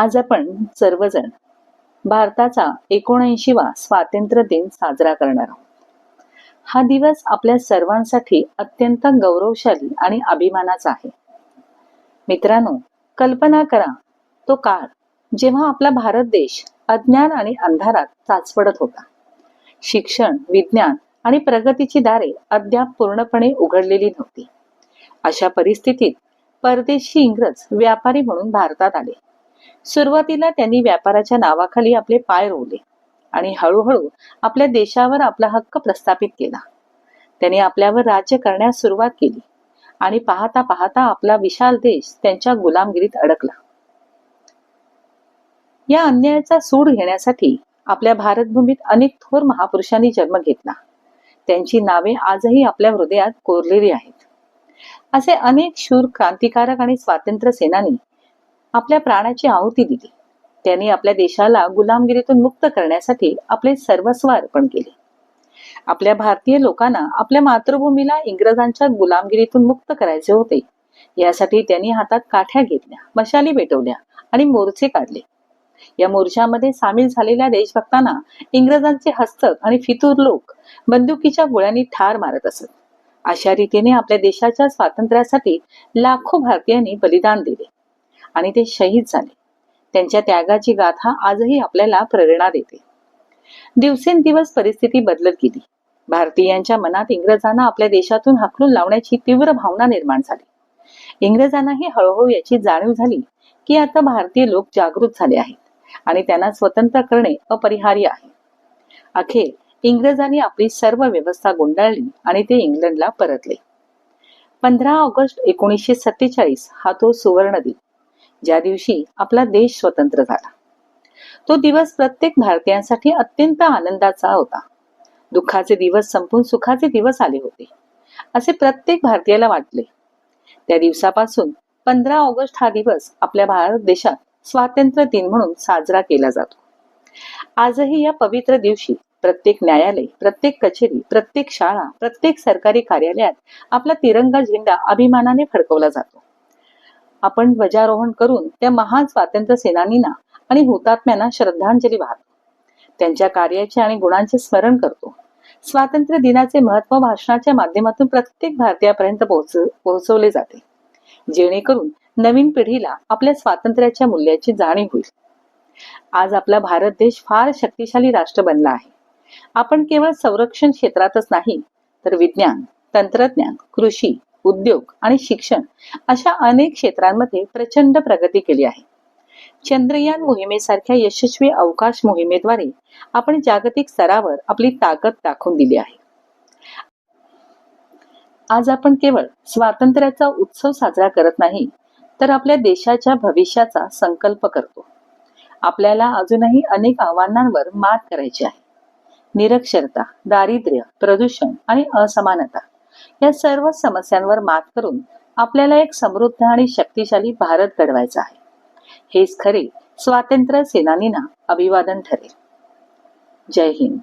आज आपण सर्वजण भारताचा 79वा स्वातंत्र्य दिन साजरा करणार आहोत. हा दिवस आपल्या सर्वांसाठी अत्यंत गौरवशाली आणि अभिमानाचा आहे. मित्रांनो, कल्पना करा तो काळ जेव्हा आपला भारत देश अज्ञान आणि अंधारात चाचपडत होता. शिक्षण, विज्ञान आणि प्रगतीची दारे अद्याप पूर्णपणे उघडलेली नव्हती. अशा परिस्थितीत परदेशी इंग्रज व्यापारी म्हणून भारतात आले. सुरुवातीला त्यांनी व्यापाराच्या नावाखाली आपले पाय रोवले आणि हळूहळू आपल्या देशावर आपला हक्क प्रस्थापित केला. त्यांनी आपल्यावर राज्य करण्यास सुरुवात केली आणि पाहता पाहता आपला विशाल देश त्यांच्या गुलामगिरीत अडकला. या अन्यायाचा सूड घेण्यासाठी आपल्या भारतभूमीत अनेक थोर महापुरुषांनी जन्म घेतला. त्यांची नावे आजही आपल्या हृदयात कोरलेली आहेत. असे अनेक शूर क्रांतिकारक आणि स्वातंत्र्य सेनानी आपल्या प्राणाची आहुती दिली. त्यांनी आपल्या देशाला गुलामगिरीतून मुक्त करण्यासाठी आपले सर्वस्व अर्पण केले. आपल्या भारतीय लोकांना आपल्या मातृभूमीला इंग्रजांच्या गुलामगिरीतून मुक्त करायचे होते. यासाठी त्यांनी हातात काठ्या घेतल्या, मशाली पेटवल्या आणि मोर्चे काढले. या मोर्चामध्ये सामील झालेल्या देशभक्तांना इंग्रजांचे हस्तक आणि फितूर लोक बंदुकीच्या गोळ्यांनी ठार मारत असत. अशा रीतीने आपल्या देशाच्या स्वातंत्र्यासाठी लाखो भारतीयांनी बलिदान दिले आणि ते शहीद झाले. त्यांच्या त्यागाची गाथा आजही आपल्याला प्रेरणा देते. दिवसेंदिवस परिस्थिती बदलत गेली. भारतीयांच्या मनात इंग्रजांना आपल्या देशातून हाकलून लावण्याची तीव्र भावना निर्माण झाली. इंग्रजांनाही हळूहळू याची जाणीव झाली की आता भारतीय लोक जागृत झाले आहेत आणि त्यांना स्वतंत्र करणे अपरिहार्य आहे. अखेर इंग्रजांनी आपली सर्व व्यवस्था गुंडाळली आणि ते इंग्लंडला परतले. 15 ऑगस्ट 1947 हा तो सुवर्ण दिन, ज्या दिवशी आपला देश स्वतंत्र झाला. तो दिवस प्रत्येक भारतीयांसाठी अत्यंत आनंदाचा होता. दुःखाचे दिवस संपून सुखाचे दिवस आले होते असे प्रत्येक भारतीयाला वाटले. त्या दिवसापासून 15 ऑगस्ट हा दिवस आपल्या भारत देशात स्वातंत्र्य दिन म्हणून साजरा केला जातो. आजही या पवित्र दिवशी प्रत्येक न्यायालय, प्रत्येक कचेरी, प्रत्येक शाळा, प्रत्येक सरकारी कार्यालयात आपला तिरंगा झेंडा अभिमानाने फडकवला जातो. आपण ध्वजारोहण करून त्या महान स्वातंत्र्य सेनानींना आणि हुतात्म्यांना श्रद्धांजली वाहतो. त्यांच्या कार्याचे आणि गुणांचे स्मरण करतो. स्वातंत्र्य दिनाचे महत्त्व भाषणाच्या माध्यमातून प्रत्येक भारतीयापर्यंत पोहोचवले जाते, जेणेकरून नवीन पिढीला आपल्या स्वातंत्र्याच्या मूल्याची जाणीव होईल. आज आपला भारत देश फार शक्तिशाली राष्ट्र बनला आहे. आपण केवळ संरक्षण क्षेत्रातच नाही तर विज्ञान, तंत्रज्ञान, कृषी, उद्योग आणि शिक्षण अशा अनेक क्षेत्रांमध्ये प्रचंड प्रगती केली आहे. चंद्रयान मोहिमेसारख्या यशस्वी अवकाश मोहिमेद्वारे आपण जागतिक स्तरावर आपली ताकद दाखवून दिली आहे. आज आपण केवळ स्वातंत्र्याचा उत्सव साजरा करत नाही तर आपल्या देशाच्या भविष्याचा संकल्प करतो. आपल्याला अजूनही अनेक आव्हानांवर मात करायची आहे. निरक्षरता, दारिद्र्य, प्रदूषण आणि असमानता या सर्व समस्यांवर मात करून आपल्याला एक समृद्ध आणि शक्तिशाली भारत घडवायचा आहे. हेच खरे स्वातंत्र्य सेनानींना अभिवादन ठरेल. जय हिंद.